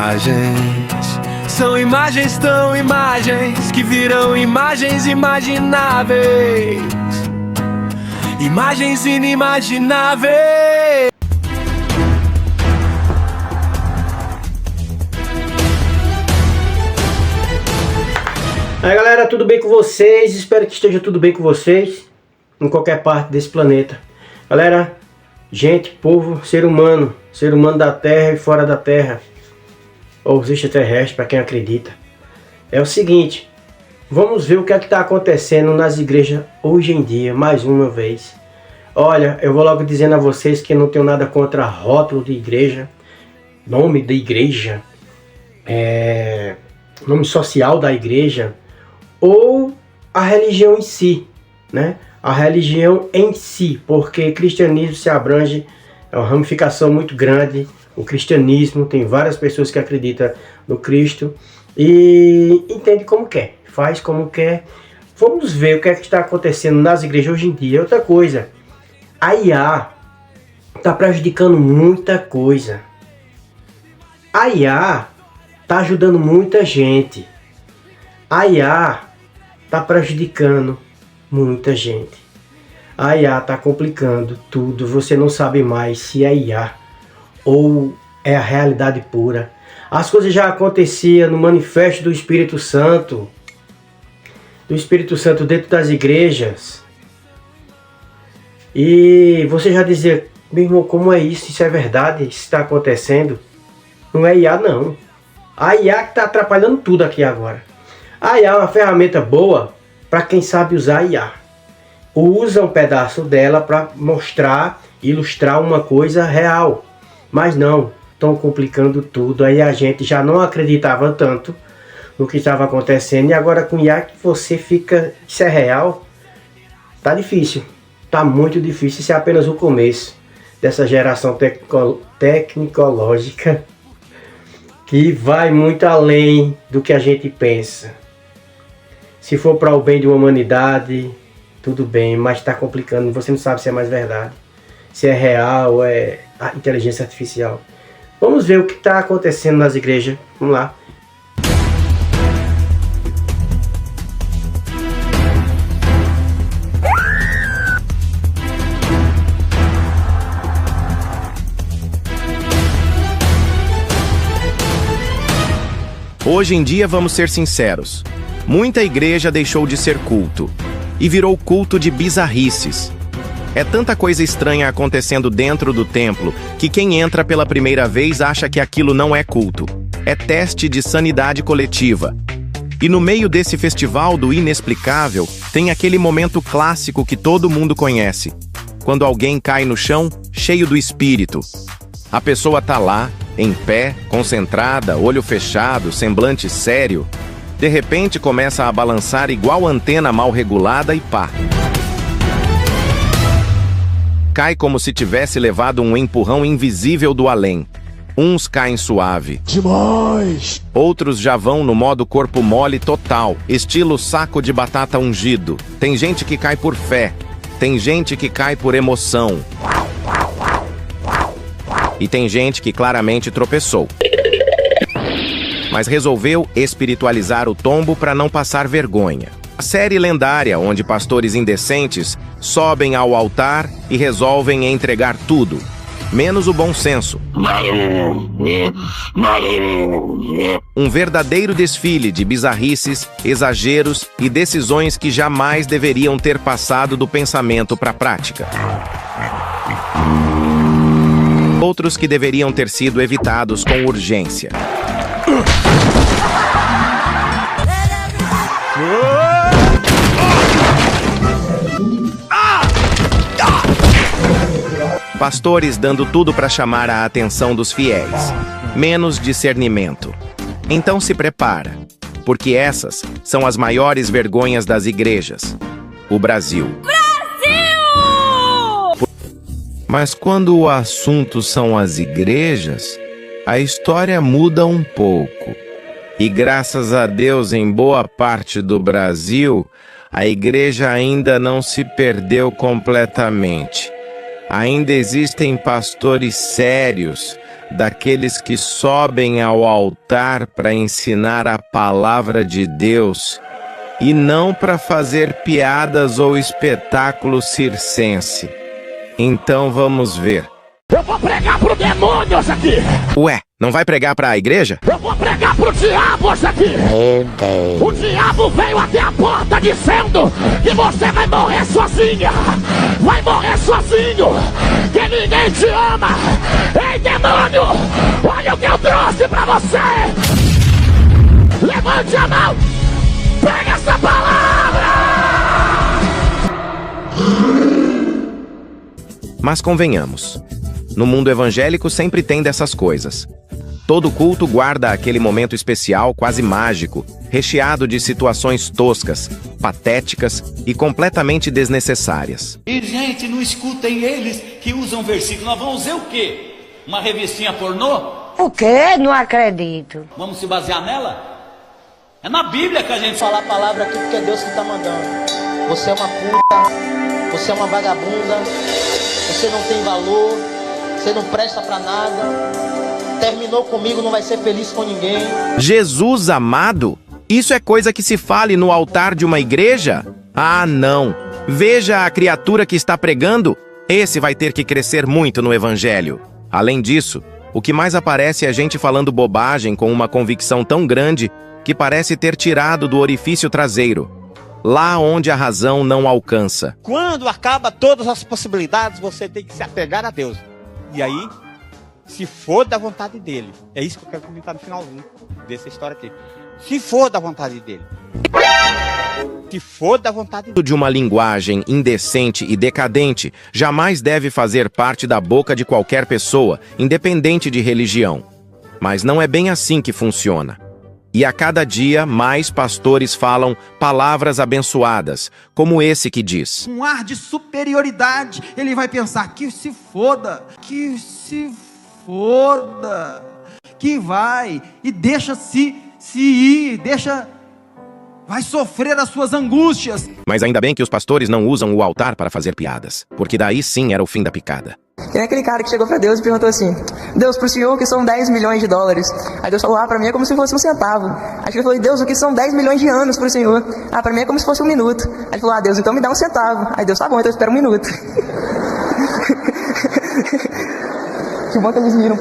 imagens. São imagens tão imagens que viram imagens imagináveis. Imagens inimagináveis. Aí galera, tudo bem com vocês? Espero que esteja tudo bem com vocês em qualquer parte desse planeta. Galera, gente, povo, ser humano da Terra e fora da Terra, ou os extraterrestres, para quem acredita. É o seguinte, vamos ver o que é que está acontecendo nas igrejas hoje em dia, mais uma vez. Olha, eu vou logo dizendo a vocês que não tenho nada contra rótulo de igreja, nome da igreja, nome social da igreja, ou a religião em si, né? A religião em si, porque cristianismo se abrange, é uma ramificação muito grande. O cristianismo tem várias pessoas que acreditam no Cristo e entende como quer, faz como quer. Vamos ver o que é que está acontecendo nas igrejas hoje em dia. Outra coisa, a IA está prejudicando muita coisa. A IA está ajudando muita gente. A IA está prejudicando muita gente. A IA está complicando tudo. Você não sabe mais se é IA ou é a realidade pura. As coisas já aconteciam no manifesto do Espírito Santo. Do Espírito Santo dentro das igrejas. E você já dizia, meu irmão, como é isso? Isso é verdade? Isso está acontecendo? Não é IA não. A IA que está atrapalhando tudo aqui agora. A IA é uma ferramenta boa para quem sabe usar a IA. Usa um pedaço dela para mostrar, ilustrar uma coisa real. Mas não, estão complicando tudo. Aí a gente já não acreditava tanto no que estava acontecendo. E agora com IA que você fica, isso é real? Tá difícil, tá muito difícil. Isso é apenas o começo dessa geração tecnológica que vai muito além do que a gente pensa. Se for para o bem de uma humanidade, tudo bem, mas está complicando. Você não sabe se é mais verdade, se é real ou é a inteligência artificial. Vamos ver o que está acontecendo nas igrejas. Vamos lá. Hoje em dia, vamos ser sinceros, muita igreja deixou de ser culto e virou culto de bizarrices. É tanta coisa estranha acontecendo dentro do templo que quem entra pela primeira vez acha que aquilo não é culto. É teste de sanidade coletiva. E no meio desse festival do inexplicável, tem aquele momento clássico que todo mundo conhece. Quando alguém cai no chão, cheio do espírito. A pessoa tá lá, em pé, concentrada, olho fechado, semblante sério. De repente começa a balançar igual antena mal regulada e pá. Cai como se tivesse levado um empurrão invisível do além. Uns caem suave. Demais! Outros já vão no modo corpo mole total, estilo saco de batata ungido. Tem gente que cai por fé. Tem gente que cai por emoção. E tem gente que claramente tropeçou. Mas resolveu espiritualizar o tombo para não passar vergonha. A série lendária onde pastores indecentes sobem ao altar e resolvem entregar tudo, menos o bom senso. Um verdadeiro desfile de bizarrices, exageros e decisões que jamais deveriam ter passado do pensamento para a prática. Outros que deveriam ter sido evitados com urgência. Pastores dando tudo para chamar a atenção dos fiéis, menos discernimento. Então se prepara, porque essas são as maiores vergonhas das igrejas. O Brasil. Mas quando o assunto são as igrejas, a história muda um pouco. E graças a Deus, em boa parte do Brasil, a igreja ainda não se perdeu completamente. Ainda existem pastores sérios, daqueles que sobem ao altar para ensinar a palavra de Deus e não para fazer piadas ou espetáculo circense. Então vamos ver. Eu vou pregar pro demônio hoje aqui! Ué, não vai pregar para a igreja? Eu vou pregar pro diabo hoje aqui! Meu Deus! O diabo veio até a porta dizendo que você vai morrer sozinha! Vai morrer sozinho! Que ninguém te ama! Ei, demônio! Olha o que eu trouxe pra você! Levante a mão! Pega essa palavra! Mas convenhamos, no mundo evangélico sempre tem dessas coisas. Todo culto guarda aquele momento especial, quase mágico, recheado de situações toscas, patéticas e completamente desnecessárias. E, gente, não escutem eles que usam versículo. Nós vamos ver o quê? Uma revistinha pornô? O quê? Não acredito. Vamos se basear nela? É na Bíblia que a gente Falar a palavra aqui porque é Deus que está mandando. Você é uma puta, você é uma vagabunda, você não tem valor, você não presta pra nada. Terminou comigo, não vai ser feliz com ninguém. Jesus amado? Isso é coisa que se fale no altar de uma igreja? Ah, não! Veja a criatura que está pregando. Esse vai ter que crescer muito no evangelho. Além disso, o que mais aparece é gente falando bobagem com uma convicção tão grande que parece ter tirado do orifício traseiro, lá onde a razão não alcança. Quando acaba todas as possibilidades, você tem que se apegar a Deus. E aí, se for da vontade dele. É isso que eu quero comentar no finalzinho dessa história aqui. Se for da vontade dele. Se for da vontade dele. De uma linguagem indecente e decadente jamais deve fazer parte da boca de qualquer pessoa, independente de religião. Mas não é bem assim que funciona. E a cada dia, mais pastores falam palavras abençoadas, como esse que diz: um ar de superioridade, ele vai pensar, que se foda, que vai, e deixa-se ir, vai sofrer as suas angústias. Mas ainda bem que os pastores não usam o altar para fazer piadas, porque daí sim era o fim da picada. Tem aquele cara que chegou pra Deus e perguntou assim: Deus, pro senhor o que são 10 milhões de dólares? Aí Deus falou: pra mim é como se fosse um centavo. Aí ele falou: Deus, o que são 10 milhões de anos pro senhor? Pra mim é como se fosse um minuto. Aí ele falou: Deus, então me dá um centavo. Aí Deus: tá bom, então espera um minuto. Que bom que eles viram.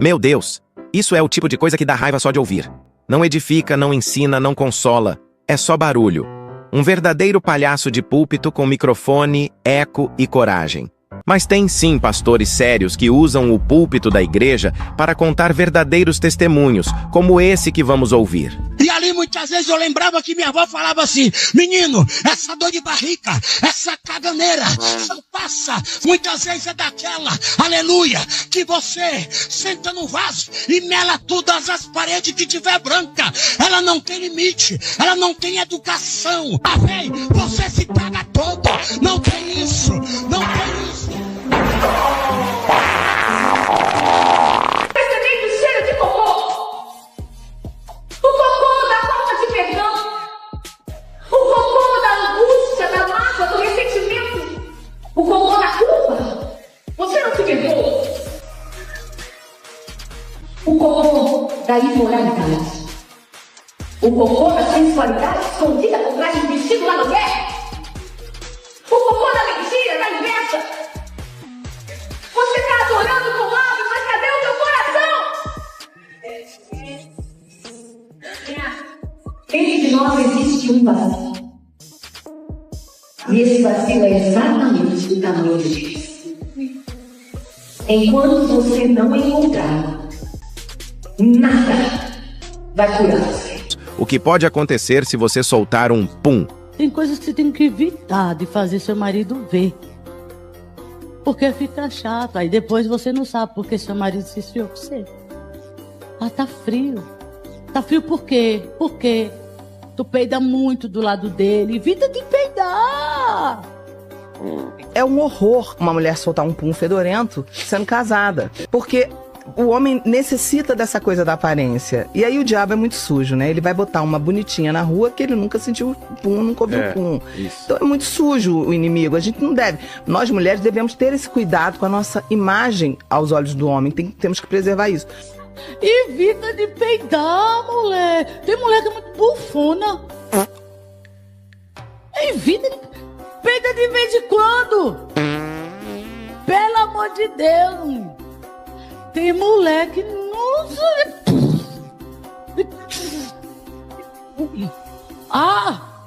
Meu Deus, isso é o tipo de coisa que dá raiva só de ouvir. Não edifica, não ensina, não consola. É só barulho. Um verdadeiro palhaço de púlpito com microfone, eco e coragem. Mas tem sim pastores sérios que usam o púlpito da igreja para contar verdadeiros testemunhos, como esse que vamos ouvir. E ali muitas vezes eu lembrava que minha avó falava assim: menino, essa dor de barriga, essa caganeira, só passa. Muitas vezes é daquela, aleluia, que você senta no vaso e mela todas as paredes que tiver branca. Ela não tem limite, ela não tem educação. Ah, véi, você se paga todo. Não tem isso, não tem isso. Percebendo o cheiro de cocô? O cocô da falta de perdão? O cocô da angústia, da mágoa, do ressentimento? O cocô da culpa? Você não se perdoa? O cocô da imoralidade? O cocô da sensualidade escondida por trás de um vestido lá no pé? O cocô da mentira, da inveja? Você está adorando com lábios, mas cadê o teu coração? Dentro de nós existe um vazio. E esse vazio é exatamente do tamanho de Deus. Enquanto você não encontrar, nada vai curar você. O que pode acontecer se você soltar um pum? Tem coisas que você tem que evitar de fazer seu marido ver. Porque fica chato. Aí depois você não sabe porque seu marido se esfriou com você. Tá frio. Tá frio por quê? Por quê? Tu peida muito do lado dele. Evita de peidar. É um horror uma mulher soltar um pum fedorento sendo casada. Porque o homem necessita dessa coisa da aparência. E aí o diabo é muito sujo, né? Ele vai botar uma bonitinha na rua que ele nunca sentiu pum, nunca ouviu pum. Isso. Então é muito sujo o inimigo. A gente não deve. Nós mulheres devemos ter esse cuidado com a nossa imagem aos olhos do homem. Temos que preservar isso. Evita de peidar, mulher. Tem mulher que é muito bufona. Evita de... Peida de vez em quando. Pelo amor de Deus. Tem mulher que não...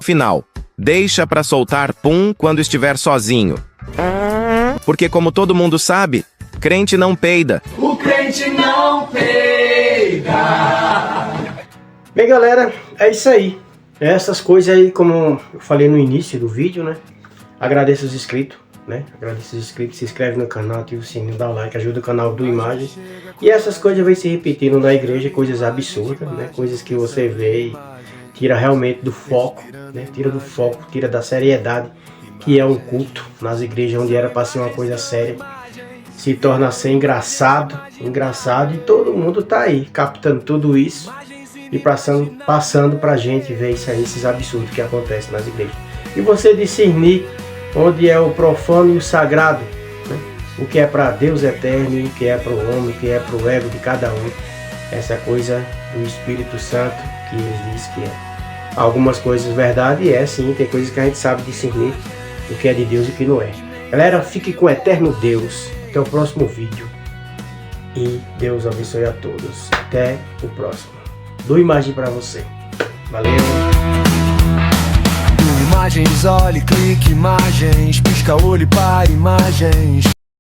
Final. Deixa pra soltar pum quando estiver sozinho. Porque como todo mundo sabe, crente não peida. O crente não peida. Bem, galera, é isso aí. Essas coisas aí, como eu falei no início do vídeo, né? Agradeço os inscritos, né? Agradeço os inscritos, se inscreve no canal, ativa o sininho, dá o like, ajuda o canal do Imagens. E essas coisas vão se repetindo na igreja, coisas absurdas, né? Coisas que você vê e tira realmente do foco, né? Tira do foco, tira da seriedade, que é um culto nas igrejas onde era para ser uma coisa séria. Se torna a ser engraçado, e todo mundo tá aí, captando tudo isso e passando pra gente ver isso aí, esses absurdos que acontecem nas igrejas. E você discernir onde é o profano e o sagrado, né? O que é para Deus eterno e o que é para o homem, o que é para o ego de cada um. Essa coisa do Espírito Santo que ele diz que é. Algumas coisas verdade é sim, tem coisas que a gente sabe discernir o que é de Deus e o que não é. Galera, fique com o eterno Deus. Até o próximo vídeo. E Deus abençoe a todos. Até o próximo. Do Imagem para você. Valeu. Imagens, olhe, clique, imagens, pisca olho para imagens.